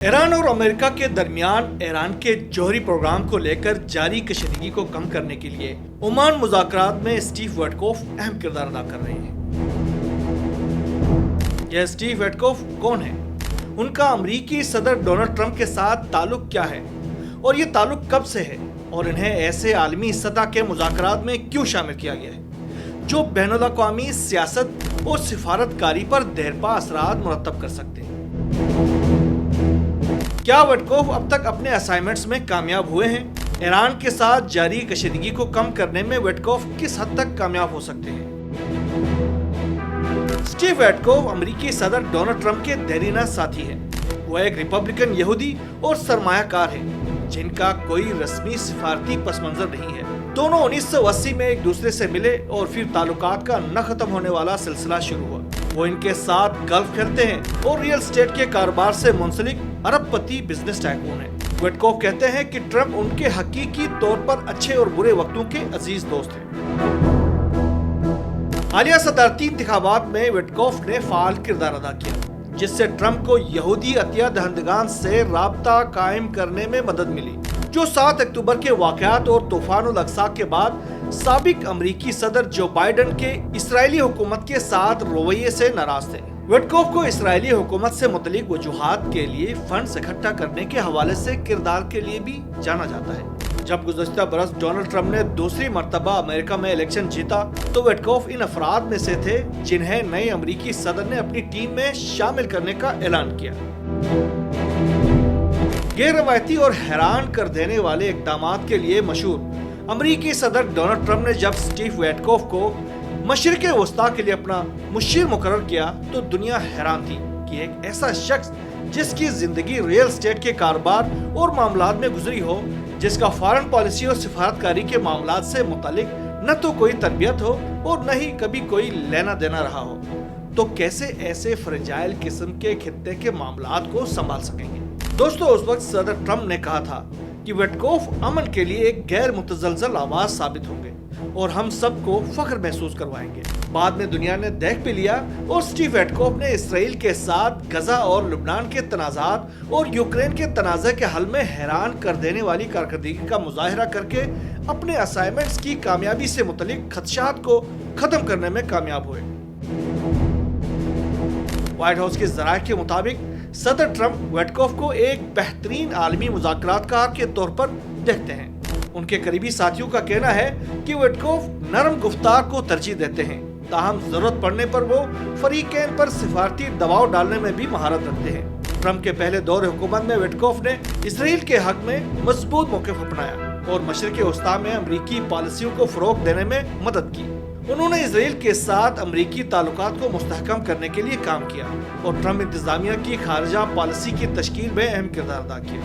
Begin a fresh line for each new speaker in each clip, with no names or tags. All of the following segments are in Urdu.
ایران اور امریکہ کے درمیان ایران کے جوہری پروگرام کو لے کر جاری کشیدگی کو کم کرنے کے لیے عمان مذاکرات میں اسٹیو وٹکوف اہم کردار ادا کر رہے ہیں۔ یہ اسٹیو وٹکوف کون ہے؟ ان کا امریکی صدر ڈونلڈ ٹرمپ کے ساتھ تعلق کیا ہے اور یہ تعلق کب سے ہے اور انہیں ایسے عالمی سطح کے مذاکرات میں کیوں شامل کیا گیا ہے جو بین الاقوامی سیاست اور سفارت کاری پر دیرپا اثرات مرتب کر سکتے ہیں؟ کیا وٹکوف اب تک اپنے اسائنمنٹس میں کامیاب ہوئے ہیں؟ ایران کے ساتھ جاری کشیدگی کو کم کرنے میں وٹکوف کس حد تک کامیاب ہو سکتے ہیں؟ اسٹیو وٹکوف امریکی صدر ڈونلڈ ٹرمپ کے دیرینہ ساتھی ہیں۔ وہ ایک ریپبلکن یہودی اور سرمایہ کار ہیں جن کا کوئی رسمی سفارتی پس منظر نہیں ہے۔ دونوں 1980 میں ایک دوسرے سے ملے اور پھر تعلقات کا نہ ختم ہونے والا سلسلہ شروع ہوا۔ وہ ان کے ساتھ گلف کھیلتے ہیں اور ریل اسٹیٹ کے کاروبار سے منسلک ارب پتی بزنس ٹائکون ہیں۔ وٹکوف کہتے ہیں کہ ٹرمپ ان کے حقیقی طور پر اچھے اور برے وقتوں کے عزیز دوست ہیں۔ حالیہ صدارتی انتخابات میں وٹکوف نے فعال کردار ادا کیا جس سے ٹرمپ کو یہودی عطیہ دہندگان سے رابطہ قائم کرنے میں مدد ملی، جو 7 اکتوبر کے واقعات اور طوفان الاقصی کے بعد سابق امریکی صدر جو بائیڈن کے اسرائیلی حکومت کے ساتھ رویے سے ناراض تھے۔ وٹکوف کو اسرائیلی حکومت سے متعلق وجوہات کے لیے فنڈز اکٹھا کرنے کے حوالے سے کردار کے لیے بھی جانا جاتا ہے۔ جب گزشتہ برس ڈونلڈ ٹرمپ نے دوسری مرتبہ امریکہ میں الیکشن جیتا تو وٹکوف ان افراد میں سے تھے جنہیں نئے امریکی صدر نے اپنی ٹیم میں شامل کرنے کا اعلان کیا۔ غیر روایتی اور حیران کر دینے والے اقدامات کے لیے مشہور امریکی صدر ڈونلڈ ٹرمپ نے جب اسٹیو وٹکوف کو مشرق وسطیٰ کے لیے اپنا مشیر مقرر کیا تو دنیا حیران تھی کہ ایک ایسا شخص جس کی زندگی ریل اسٹیٹ کے کاروبار اور معاملات میں گزری ہو، جس کا فارن پالیسی اور سفارتکاری کے معاملات سے متعلق نہ تو کوئی تربیت ہو اور نہ ہی کبھی کوئی لینا دینا رہا ہو، تو کیسے ایسے فرجائل قسم کے خطے کے معاملات کو سنبھال سکیں گے؟ دوستو، اس وقت صدر ٹرمپ نے کہا تھا کہ وٹکوف امن کے لیے ایک غیر متزلزل آواز ثابت ہوں گے اور ہم سب کو فخر محسوس کروائیں گے۔ بعد میں دنیا نے دیکھ بھی لیا اور اسٹیو وٹکوف نے اسرائیل کے ساتھ غزہ اور لبنان کے تنازعات اور یوکرین کے تنازع کے حل میں حیران کر دینے والی کارکردگی کا مظاہرہ کر کے اپنے اسائنمنٹس کی کامیابی سے متعلق خدشات کو ختم کرنے میں کامیاب ہوئے۔ وائٹ ہاؤس کے ذرائع کے مطابق صدر ٹرمپ وٹکوف کو ایک بہترین عالمی مذاکرات کار کے طور پر دیکھتے ہیں۔ ان کے قریبی ساتھیوں کا کہنا ہے کہ وٹکوف نرم گفتار کو ترجیح دیتے ہیں، تاہم ضرورت پڑنے پر وہ فریقین پر سفارتی دباؤ ڈالنے میں بھی مہارت رکھتے ہیں۔ ٹرمپ کے پہلے دور حکومت میں وٹکوف نے اسرائیل کے حق میں مضبوط موقف اپنایا اور مشرق وسطیٰ میں امریکی پالیسیوں کو فروغ دینے میں مدد کی۔ انہوں نے اسرائیل کے ساتھ امریکی تعلقات کو مستحکم کرنے کے لیے کام کیا اور ٹرمپ انتظامیہ کی خارجہ پالیسی کی تشکیل میں اہم کردار ادا کیا۔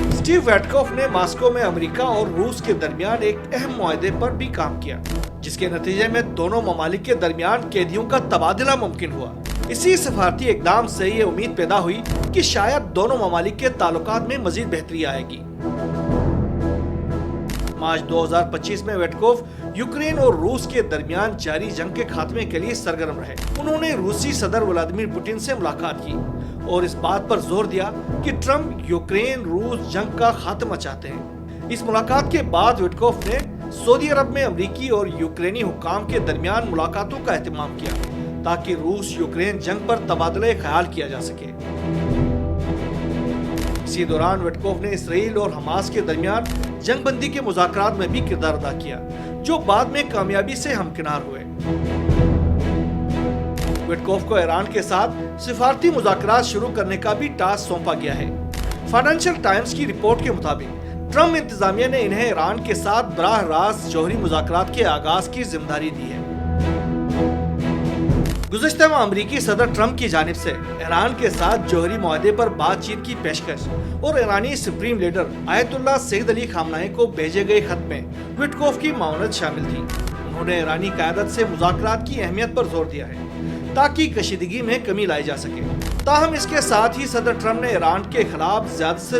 اسٹیو وٹکوف نے ماسکو میں امریکہ اور روس کے درمیان ایک اہم معاہدے پر بھی کام کیا جس کے نتیجے میں دونوں ممالک کے درمیان قیدیوں کا تبادلہ ممکن ہوا۔ اسی سفارتی اقدام سے یہ امید پیدا ہوئی کہ شاید دونوں ممالک کے تعلقات میں مزید بہتری آئے گی۔ مارچ 2025 میں وٹکوف یوکرین اور روس کے درمیان جاری جنگ کے خاتمے کے لیے سرگرم رہے۔ انہوں نے روسی صدر ولادیمیر پوٹن سے ملاقات کی اور اس بات پر زور دیا کہ ٹرمپ یوکرین روس جنگ کا خاتمہ چاہتے ہیں۔ اس ملاقات کے بعد وٹکوف نے سعودی عرب میں امریکی اور یوکرینی حکام کے درمیان ملاقاتوں کا اہتمام کیا تاکہ روس یوکرین جنگ پر تبادلہ خیال کیا جا سکے۔ اسی دوران وٹکوف نے اسرائیل اور حماس کے درمیان جنگ بندی کے مذاکرات میں بھی کردار ادا کیا جو بعد میں کامیابی سے ہمکنار ہوئے۔ وٹکوف کو ایران کے ساتھ سفارتی مذاکرات شروع کرنے کا بھی ٹاسک سونپا گیا ہے۔ فائنینشل ٹائمز کی رپورٹ کے مطابق ٹرمپ انتظامیہ نے انہیں ایران کے ساتھ براہ راست جوہری مذاکرات کے آغاز کی ذمہ داری دی ہے۔ گزشتہ ماہ امریکی صدر ٹرمپ کی جانب سے ایران کے ساتھ جوہری معاہدے پر بات چیت کی پیشکش اور ایرانی سپریم لیڈر آیت اللہ سید علی خامنہئی کو بھیجے گئے خط میں وٹکوف کی معاونت شامل تھی۔ انہوں نے ایرانی قیادت سے مذاکرات کی اہمیت پر زور دیا ہے تاکہ کشیدگی میں کمی لائی جا سکے۔ تاہم اس کے ساتھ ہی صدر ٹرمپ نے ایران کے خلاف زیادہ سے